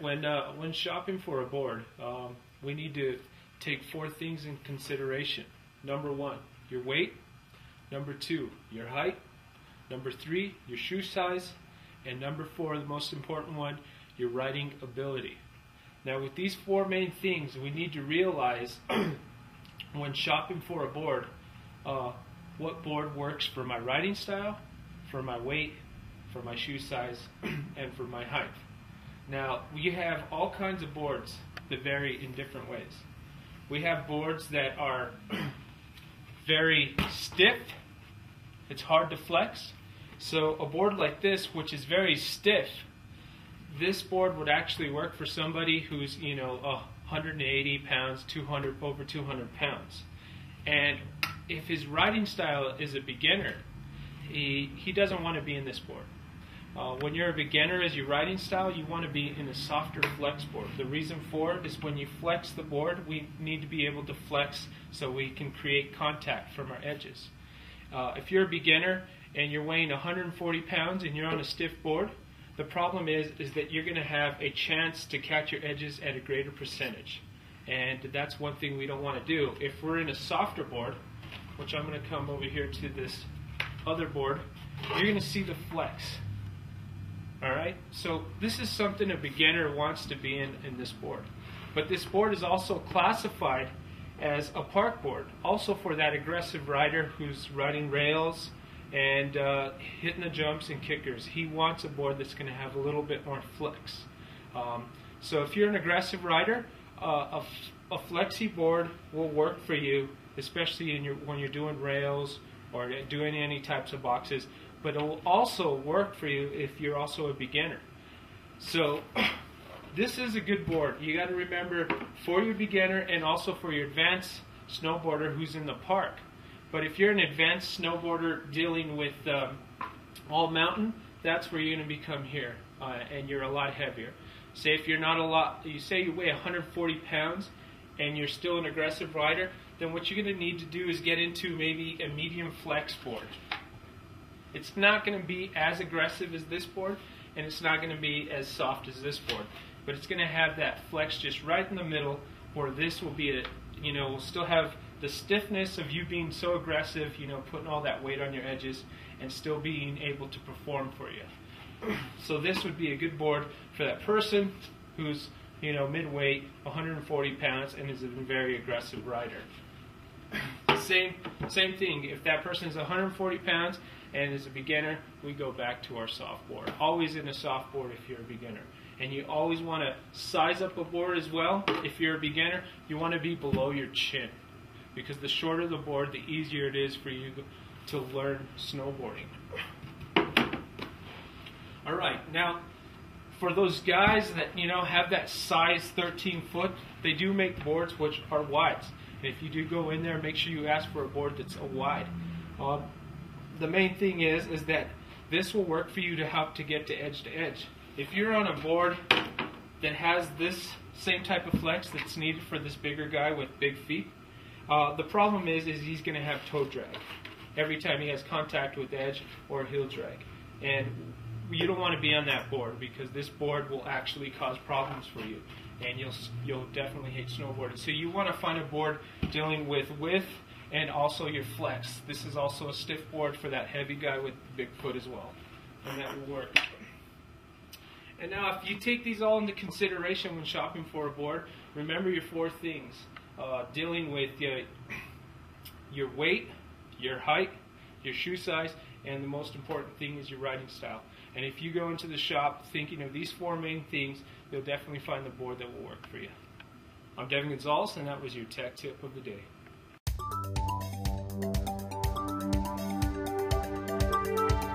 right, when shopping for a board, we need to take 4 things in consideration. Number 1, your weight. Number 2, your height. Number 3, your shoe size. And number 4, the most important one, your riding ability. Now with these 4 main things, we need to realize when shopping for a board, what board works for my riding style, for my weight, for my shoe size, and for my height. Now, we have all kinds of boards that vary in different ways. We have boards that are very stiff. It's hard to flex. So a board like this, which is very stiff, this board would actually work for somebody who's, 180 pounds, over 200 pounds. And if his riding style is a beginner, he doesn't want to be in this board. When you're a beginner as your riding style, you want to be in a softer flex board. The reason for it is when you flex the board, we need to be able to flex so we can create contact from our edges. If you're a beginner and you're weighing 140 pounds and you're on a stiff board, the problem is that you're going to have a chance to catch your edges at a greater percentage. And that's one thing we don't want to do. If we're in a softer board, which I'm going to come over here to this other board, you're going to see the flex. Alright, so this is something a beginner wants to be in this board. But this board is also classified as a park board, also for that aggressive rider who's riding rails and hitting the jumps and kickers. He wants a board that's going to have a little bit more flex. So if you're an aggressive rider, a flexi board will work for you, especially when you're doing rails or doing any types of boxes. But it will also work for you if you're also a beginner. So this is a good board. You got to remember, for your beginner and also for your advanced snowboarder who's in the park. But if you're an advanced snowboarder dealing with all mountain, that's where you're going to become here, and you're a lot heavier. Say if you're not say you weigh 140 pounds and you're still an aggressive rider, then what you're going to need to do is get into maybe a medium flex board. It's not going to be as aggressive as this board, and it's not going to be as soft as this board. But it's going to have that flex just right in the middle, where this will be, will still have the stiffness of you being so aggressive, putting all that weight on your edges, and still being able to perform for you. So this would be a good board for that person who's, mid-weight, 140 pounds, and is a very aggressive rider. Same thing. If that person is 140 pounds and is a beginner, we go back to our soft board. Always in a soft board if you're a beginner. And you always want to size up a board as well. If you're a beginner, you want to be below your chin, because the shorter the board, the easier it is for you to learn snowboarding. Alright, now for those guys that have that size 13 foot, they do make boards which are wides. And if you do go in there, make sure you ask for a board that's a wide. The main thing is that this will work for you to help to get to edge to edge. If you're on a board that has this same type of flex that's needed for this bigger guy with big feet, the problem is he's going to have toe drag every time he has contact with edge or heel drag. And you don't want to be on that board, because this board will actually cause problems for you, and you'll definitely hate snowboarding. So you want to find a board dealing with width and also your flex. This is also a stiff board for that heavy guy with big foot as well, and that will work. And now if you take these all into consideration when shopping for a board, remember your 4 things. Dealing with your weight, your height, your shoe size, and the most important thing is your riding style. And if you go into the shop thinking of these 4 main things, you'll definitely find the board that will work for you. I'm Devin Gonzalez, and that was your tech tip of the day.